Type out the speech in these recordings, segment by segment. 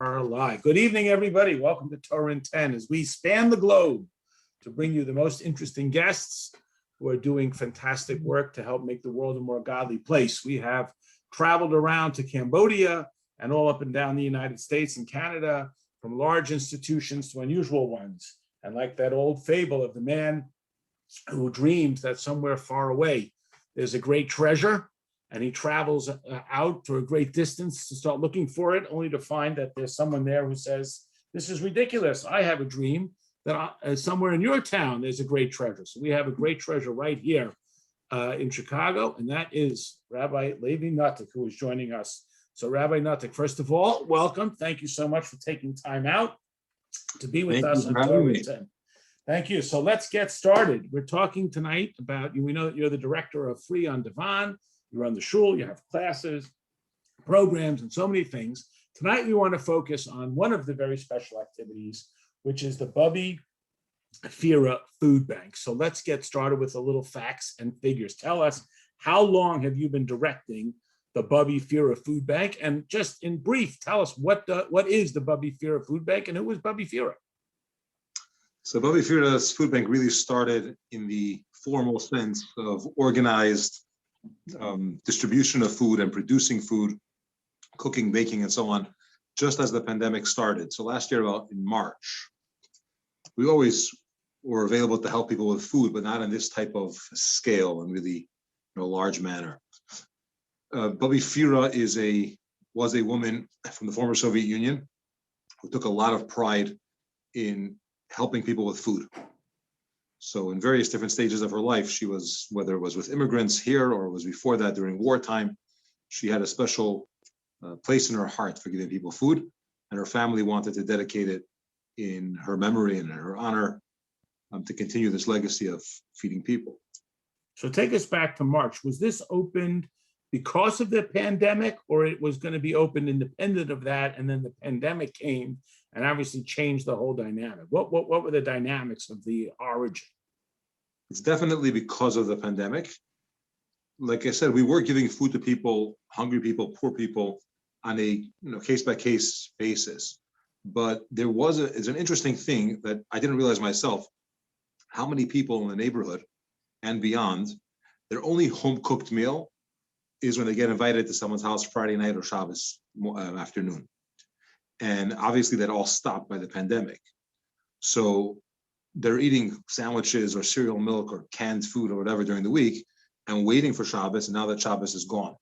are live. Good evening, everybody. Welcome to Torah in 10 as we span the globe to bring you the most interesting guests who are doing fantastic work to help make the world a more godly place. We have traveled around to Cambodia and all up and down the United States and Canada, from large institutions to unusual ones. And like that old fable of the man who dreams that somewhere far away there's a great treasure, and he travels out for a great distance to start looking for it, only to find that there's someone there who says, this is ridiculous. I have a dream that somewhere in your town there's a great treasure. So we have a great treasure right here in Chicago, and that is Rabbi Levi Notik, who is joining us. So Rabbi Notik, first of all, welcome. Thank you so much for taking time out to be with us on Torah 10. Thank you. So let's get started. We're talking tonight about, we know that you're the director of Fira on Divan. You run the shul, you have classes, programs, and so many things. Tonight, we want to focus on one of the very special activities, which is the Bubby Fira Food Bank. So let's get started with a little facts and figures. Tell us, how long have you been directing the Bubby Fira Food Bank? And just in brief, tell us what is the Bubby Fira Food Bank and who is Bubby Fira? So Bubby Fira's Food Bank really started in the formal sense of organized distribution of food and producing food, cooking, baking, and so on, just as the pandemic started. So last year, about in March, we always were available to help people with food, but not in this type of scale and really, large manner. Bubby Fira was a woman from the former Soviet Union who took a lot of pride in helping people with food. So in various different stages of her life, she was, whether it was with immigrants here or it was before that during wartime, she had a special place in her heart for giving people food, and her family wanted to dedicate it in her memory and in her honor to continue this legacy of feeding people. So take us back to March. Was this opened because of the pandemic, or it was going to be opened independent of that, and then the pandemic came and obviously changed the whole dynamic? What were the dynamics of the origin? It's definitely because of the pandemic. Like I said, we were giving food to people, hungry people, poor people, on a case-by-case basis. But it's an interesting thing that I didn't realize myself, how many people in the neighborhood and beyond, their only home-cooked meal is when they get invited to someone's house Friday night or Shabbos afternoon. And obviously that all stopped by the pandemic. So they're eating sandwiches or cereal milk or canned food or whatever during the week and waiting for Shabbos, and now that Shabbos is gone.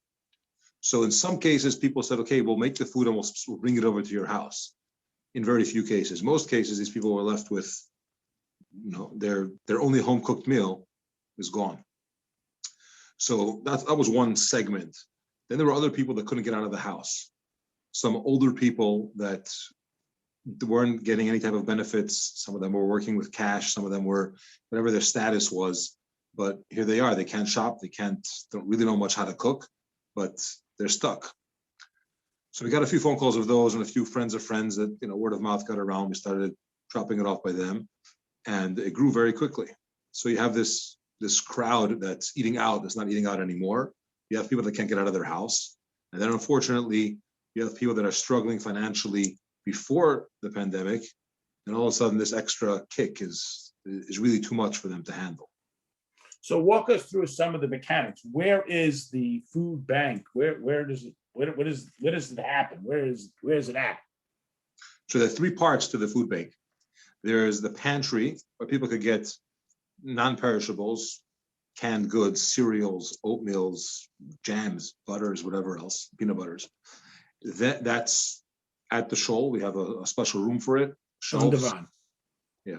So in some cases, people said, okay, we'll make the food and we'll bring it over to your house. In very few cases. Most cases, these people were left with, their only home-cooked meal is gone. So that was one segment. Then there were other people that couldn't get out of the house. Some older people that weren't getting any type of benefits. Some of them were working with cash. Some of them were whatever their status was. But here they are. They can't shop. They don't really know much how to cook, but they're stuck. So we got a few phone calls of those and a few friends of friends that, word of mouth got around. We started dropping it off by them, and it grew very quickly. So you have this crowd that's eating out, that's not eating out anymore. You have people that can't get out of their house. And then unfortunately, you have people that are struggling financially before the pandemic, and all of a sudden this extra kick is really too much for them to handle. So walk us through some of the mechanics. Where is the food bank? Where does it happen? Where is it at? So there are three parts to the food bank. There's the pantry, where people could get non-perishables, canned goods, cereals, oatmeals, jams, butters, whatever else, peanut butters. That's at the shul. We have a special room for it. On Divan. Yeah.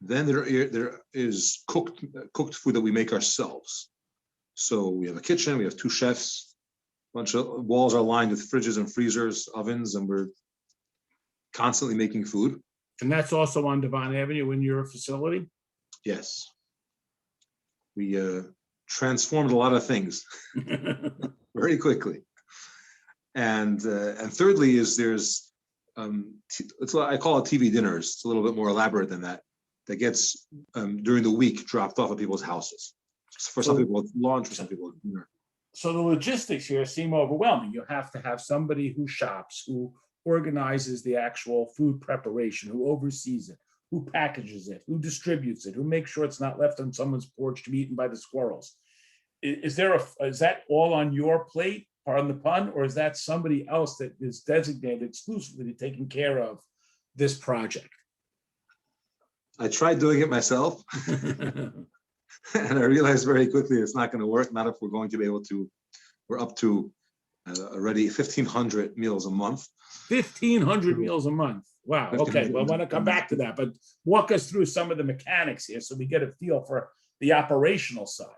Then there is cooked food that we make ourselves. So we have a kitchen. We have two chefs. A bunch of walls are lined with fridges and freezers, ovens, and we're constantly making food. And that's also on Divan Avenue in your facility? Yes. We transformed a lot of things very quickly. And thirdly is there's I call it TV dinners. It's a little bit more elaborate than that. That gets during the week dropped off at people's houses. For some people it's lunch, for some people it's dinner. So the logistics here seem overwhelming. You have to have somebody who shops, who organizes the actual food preparation, who oversees it, who packages it, who distributes it, who makes sure it's not left on someone's porch to be eaten by the squirrels. Is that all on your plate, pardon the pun, or is that somebody else that is designated exclusively to taking care of this project? I tried doing it myself, and I realized very quickly it's not going to work. Not if we're going to be able to. We're up to already 1,500 meals a month. 1,500 meals a month. Wow. Okay. Well, I want to come back to that, but walk us through some of the mechanics here so we get a feel for the operational side.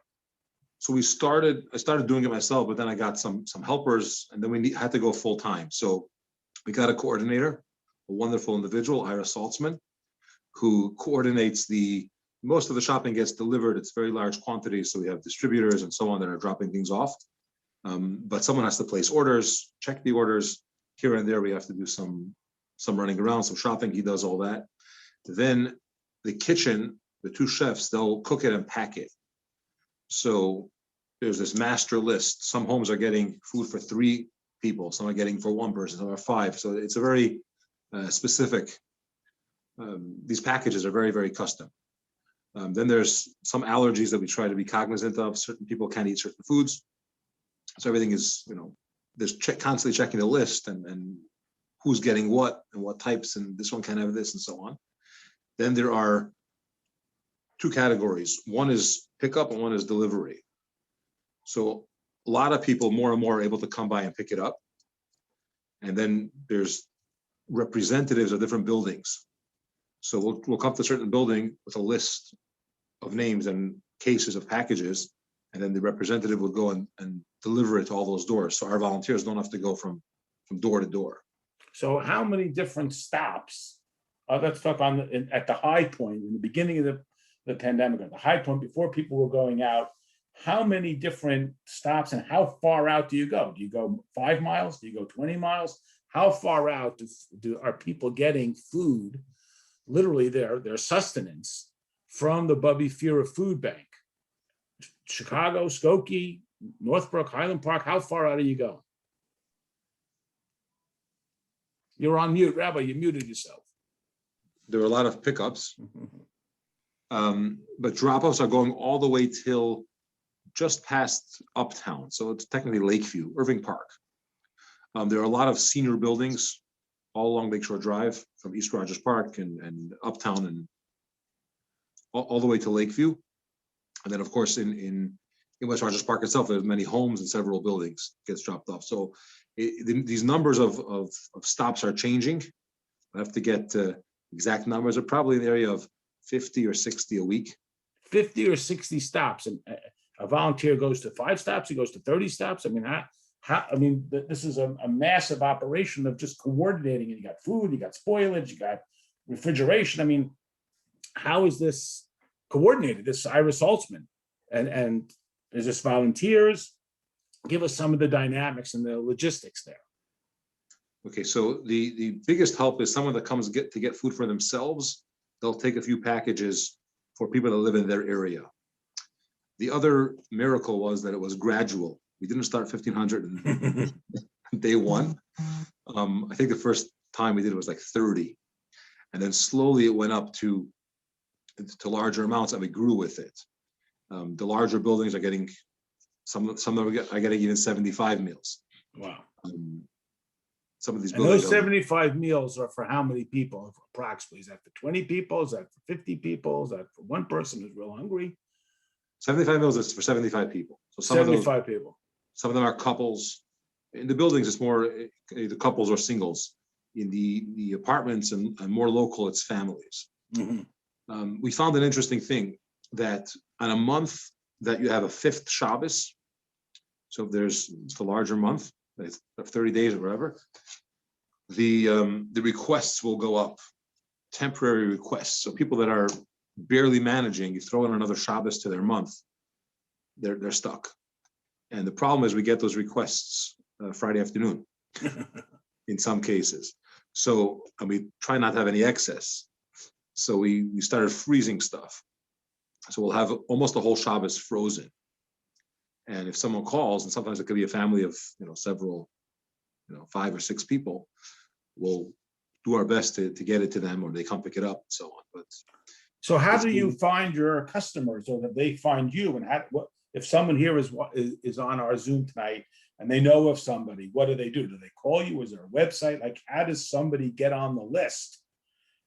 So I started doing it myself, but then I got some helpers, and then we had to go full time. So we got a coordinator, a wonderful individual, Ira Saltzman, who coordinates most of the shopping gets delivered. It's very large quantities, so we have distributors and so on that are dropping things off. But someone has to place orders, check the orders. Here and there, we have to do some running around, some shopping. He does all that. Then the kitchen, the two chefs, they'll cook it and pack it. So there's this master list. Some homes are getting food for 3 people. Some are getting for 1 person. Some are 5. So it's a very specific. These packages are very, very custom. Then there's some allergies that we try to be cognizant of. Certain people can't eat certain foods. So everything is, there's constantly checking the list and who's getting what and what types, and this one can't have this and so on. Then there are 2 categories. One is pickup and one is delivery. So a lot of people more and more are able to come by and pick it up. And then there's representatives of different buildings. So we'll come to a certain building with a list of names and cases of packages, and then the representative will go and deliver it to all those doors. So our volunteers don't have to go from door to door. So how many different stops? Let's talk at the high point in the beginning of the pandemic, at the high point before people were going out. How many different stops and how far out do you go? Do you go 5 miles? Do you go 20 miles? How far out are people getting food, literally their sustenance, from the Bubby Fira food bank? Chicago, Skokie, Northbrook, Highland Park, how far out are you going? You're on mute, Rabbi, you muted yourself. There are a lot of pickups, but drop-offs are going all the way till just past Uptown. So it's technically Lakeview, Irving Park. There are a lot of senior buildings all along Lakeshore Drive, from East Rogers Park and Uptown and all the way to Lakeview. And then, of course, in West Rogers Park itself, there's many homes and several buildings gets dropped off. So these numbers of stops are changing. I have to get exact numbers. Are probably in the area of 50 or 60 a week. 50 or 60 stops, and a volunteer goes to 5 stops. He goes to 30 stops. I mean, this is a massive operation of just coordinating. And you got food, you got spoilage, you got refrigeration. I mean, how is this coordinated? This Iris Saltzman, and is this volunteers? Give us some of the dynamics and the logistics there. Okay, so the biggest help is someone that comes to get food for themselves. They'll take a few packages for people that live in their area. The other miracle was that it was gradual. We didn't start 1,500 in day one. I think the first time we did it was like 30. And then slowly it went up to larger amounts, and we grew with it. The larger buildings are getting, some of them are getting even 75 meals. Wow. Some of these buildings. And those 75 meals are for how many people approximately? Is that for 20 people? Is that for 50 people? Is that for one person who's real hungry? 75 meals is for 75 people. So some 75 of those, people. Some of them are couples. In the buildings, it's more either couples or singles. In the apartments and more local, it's families. Mm-hmm. We found an interesting thing that on a month that you have a 5th Shabbos, so if it's a larger month, it's 30 days or whatever, the requests will go up, temporary requests. So people that are barely managing, you throw in another Shabbos to their month, they're stuck. And the problem is we get those requests Friday afternoon in some cases. So we try not to have any excess. So we started freezing stuff. So we'll have almost the whole Shabbos frozen. And if someone calls, and sometimes it could be a family of several, 5 or 6 people, we'll do our best to get it to them, or they come pick it up and so on. But So how do you find your customers, or that they find you? And what if someone here is on our Zoom tonight and they know of somebody? What do? Do they call you? Is there a website? Like, how does somebody get on the list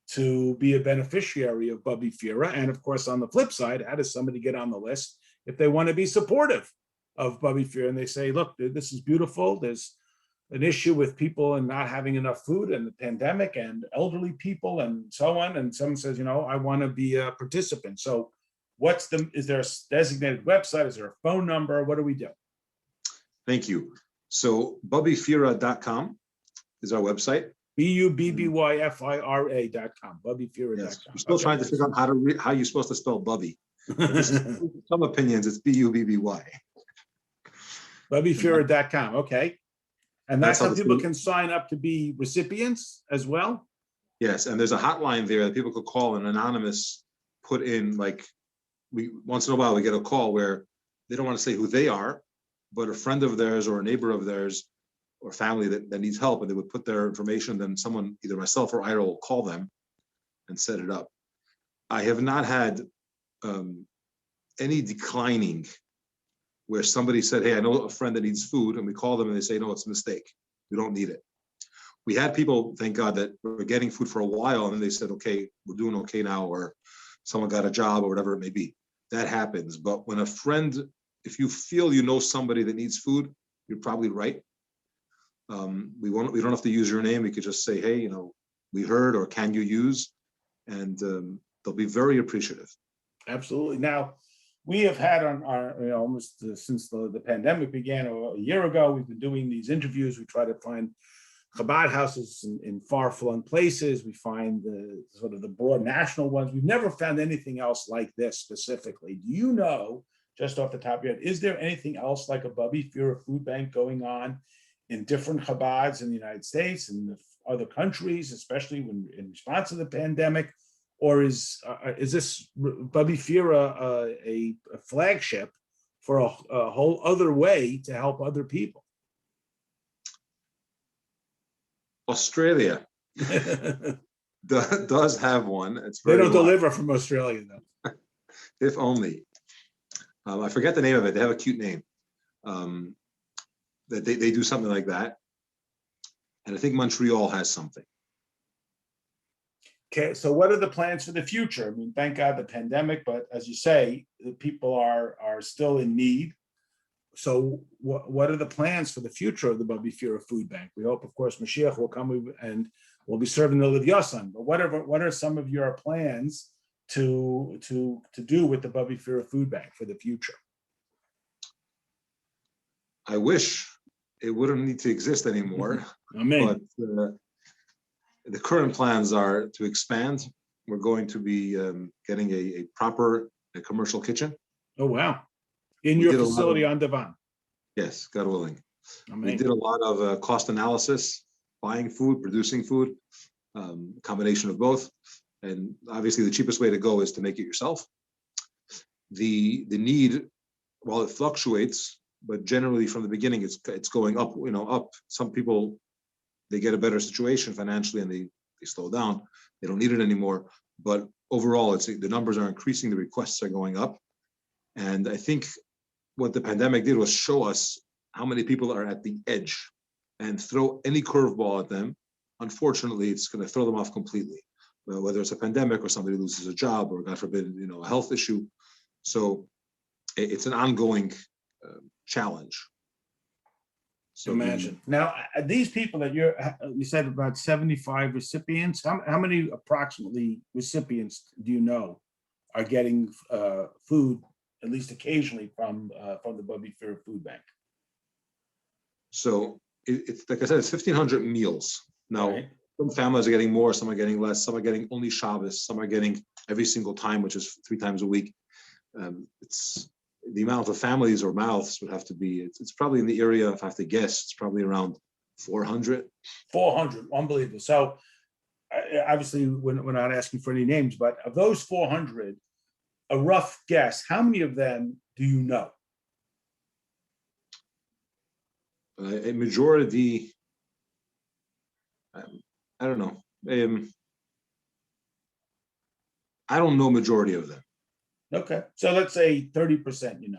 to be a beneficiary of Bubby Fira? And of course, on the flip side, how does somebody get on the list if they want to be supportive of Bubby Fira and they say, look, this is beautiful. There's an issue with people and not having enough food and the pandemic and elderly people and so on. And someone says, I want to be a participant. So is there a designated website? Is there a phone number? What do we do? Thank you. So bubbyfira.com is our website. BUBBYFIRA.com, bubbyfira.com. Yes. We're still trying to figure out how you're supposed to spell Bubby. Some opinions, it's BUBBY. Bubbyfira.com, okay. And that's how people can can sign up to be recipients as well? Yes, and there's a hotline there that people could call, and anonymous put in, like, once in a while we get a call where they don't want to say who they are, but a friend of theirs or a neighbor of theirs or family that needs help, and they would put their information, then someone, either myself or Ira, will call them and set it up. I have not had any declining where somebody said, hey, I know a friend that needs food, and we call them and they say, no, it's a mistake. We don't need it. We had people, thank God, that were getting food for a while, and then they said, okay, we're doing okay now, or someone got a job or whatever it may be. That happens. But when a friend, if you feel somebody that needs food, you're probably right. We don't have to use your name. We could just say, hey, we heard, or can you use? And they'll be very appreciative. Absolutely. Now, we have had on our, almost since the pandemic began a year ago, we've been doing these interviews. We try to find Chabad houses in far-flung places. We find the sort of the broad national ones. We've never found anything else like this specifically. Do you know, just off the top of your head, is there anything else like a Bubby Fira food bank going on in different Chabads in the United States and other countries, especially in response to the pandemic? Or is this Bubby Fira a flagship for a whole other way to help other people? Australia does have one. They don't deliver from Australia, though. If only. I forget the name of it. They have a cute name. That they do something like that. And I think Montreal has something. Okay, so what are the plans for the future? I mean, thank God the pandemic, but as you say, the people are still in need. So what are the plans for the future of the Bubby Fira Food Bank? We hope, of course, Mashiach will come and we'll be serving the Livyasan. But what are some of your plans to do with the Bubby Fira Food Bank for the future? I wish it wouldn't need to exist anymore. Amen. But the current plans are to expand. We're going to be getting a proper commercial kitchen. Oh, wow. In your facility on Devon. Yes, God willing. Amen. We did a lot of cost analysis, buying food, producing food, combination of both. And obviously the cheapest way to go is to make it yourself. The need, while it fluctuates, but generally from the beginning, it's going up, up. Some people, they get a better situation financially and they slow down. They don't need it anymore. But overall, the numbers are increasing, the requests are going up. And I think what the pandemic did was show us how many people are at the edge, and throw any curveball at them. Unfortunately, it's going to throw them off completely, whether it's a pandemic or somebody loses a job or, God forbid, a health issue. So it's an ongoing challenge. So imagine. Now, these people that you said about 75 recipients, how many approximately recipients do you know are getting food, at least occasionally, from the Bubby Fira Food Bank? So it's like I said, it's 1,500 meals. Now, right. Some families are getting more, some are getting less, some are getting only Shabbos, some are getting every single time, which is 3 times a week. It's the amount of families or mouths would have to be, it's probably in the area, if I have to guess, it's probably around 400. 400, unbelievable. So obviously we're not asking for any names, but of those 400, a rough guess, how many of them do you know? a majority, I don't know. I don't know majority of them. Okay, so let's say 30%,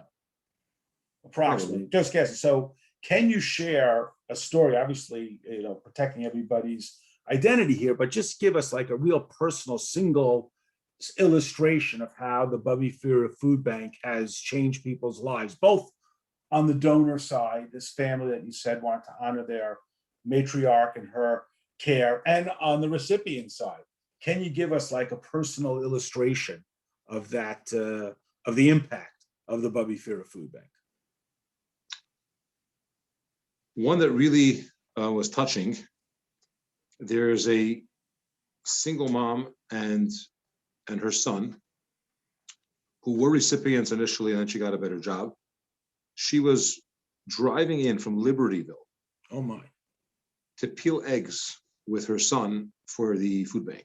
approximately, Probably. just guessing. So can you share a story, obviously, protecting everybody's identity here, but just give us like a real personal single illustration of how the Bubby Fira Food Bank has changed people's lives, both on the donor side, this family that you said wanted to honor their matriarch and her care, and on the recipient side. Can you give us like a personal illustration of that, of the impact of the Bubby Fira Food Bank? One that really was touching, there's a single mom and her son who were recipients initially, and then she got a better job. She was driving in from Libertyville. Oh my. To peel eggs with her son for the food bank.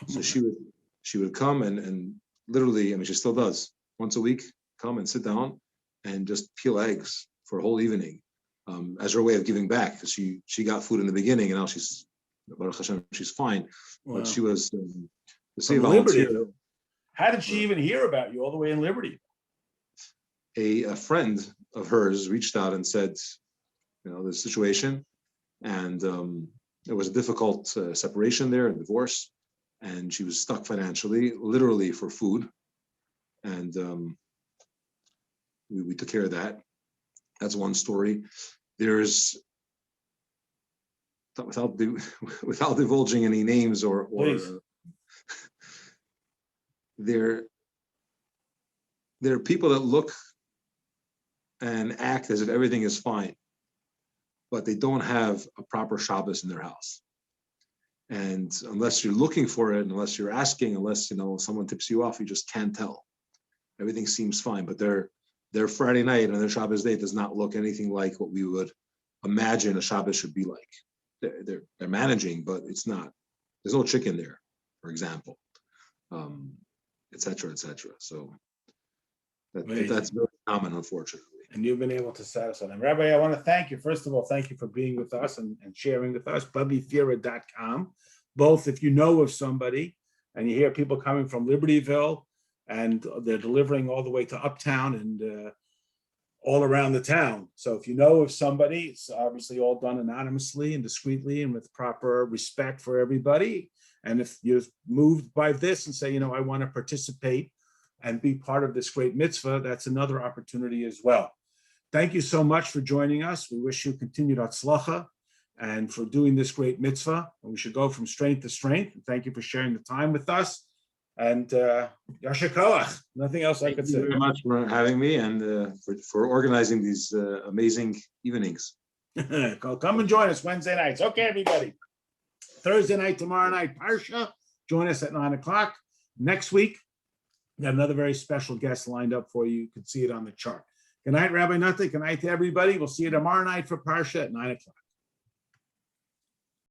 So she would come and literally, I mean, she still does, once a week, come and sit down and just peel eggs for a whole evening, as her way of giving back, because she got food in the beginning, and now she's, Baruch Hashem, she's fine. Wow. But she was the From Libertyville. How did she even hear about you all the way in Liberty? A friend of hers reached out and said, the situation, and it was a difficult separation there, a divorce, and she was stuck financially, literally for food, and we took care of that. That's one story. There's, without divulging any names or there are people that look and act as if everything is fine, but they don't have a proper Shabbos in their house. And unless you're looking for it, unless you're asking, unless someone tips you off, you just can't tell. Everything seems fine, but their Friday night and their Shabbos day does not look anything like what we would imagine a Shabbos should be like. They're managing, but it's not. There's no chicken there, for example, et cetera, et cetera. So that's very common, unfortunately. And you've been able to satisfy them. Rabbi, I want to thank you. First of all, thank you for being with us and sharing with us, bubbyfira.com. Both, if you know of somebody and you hear people coming from Libertyville and they're delivering all the way to Uptown and all around the town. So if you know of somebody, it's obviously all done anonymously and discreetly and with proper respect for everybody. And if you're moved by this and say, I want to participate and be part of this great mitzvah, that's another opportunity as well. Thank you so much for joining us. We wish you continued atzlacha and for doing this great mitzvah. And we should go from strength to strength. And thank you for sharing the time with us. And Yasher Koach, nothing else I could say. Thank you very much for having me and for organizing these amazing evenings. Come and join us Wednesday nights. Okay, everybody. Thursday night, tomorrow night, Parsha. Join us at 9:00. Next week, we got another very special guest lined up for you. You can see it on the chart. Good night, Rabbi Notik. Good night to everybody. We'll see you tomorrow night for Parsha at 9:00.